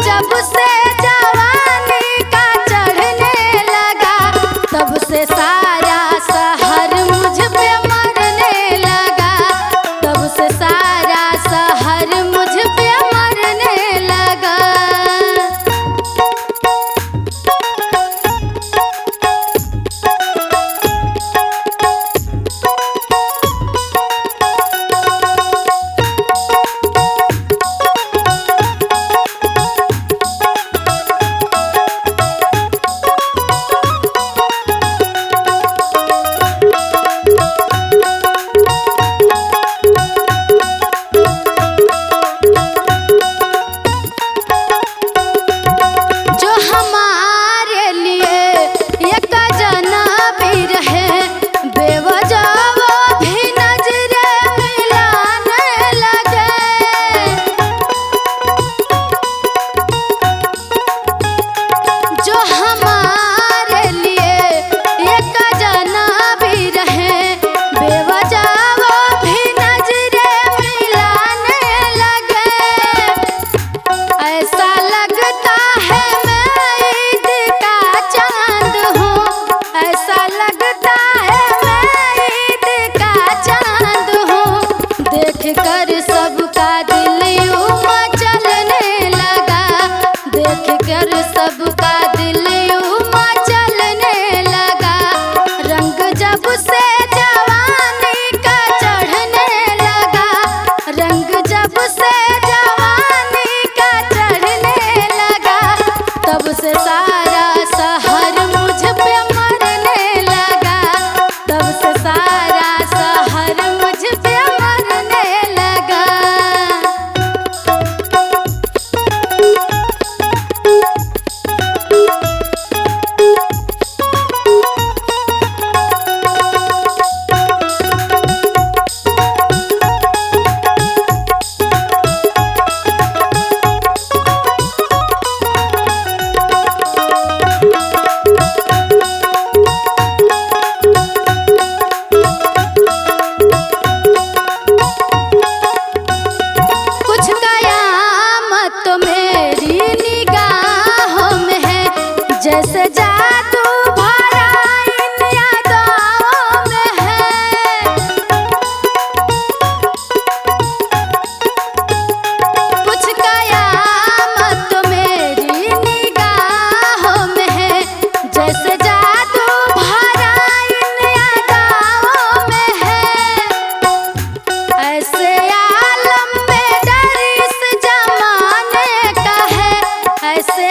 जब से जवानी का चढ़ने लगा, तब से सारा शहर मुझ पे मरने लगा, तब से सारा शहर मुझ पे मरने लगा। कर सबका दिल यूं मचलने लगा, देख कर सबका दिल यूं मचलने लगा। रंग जब से जवानी का चढ़ने लगा, रंग जब से जवानी का चढ़ने लगा, तब से सारा शहर मुझ पे मरने लगा, तब से सारा शहर मुझ पे जैसे जादू भरा इन यादों में है, कुछ कयामत मेरी निगाहों में है। जैसे जादू भरा इन यादों में है, ऐसे आलम में डर इस जमाने का है, ऐसे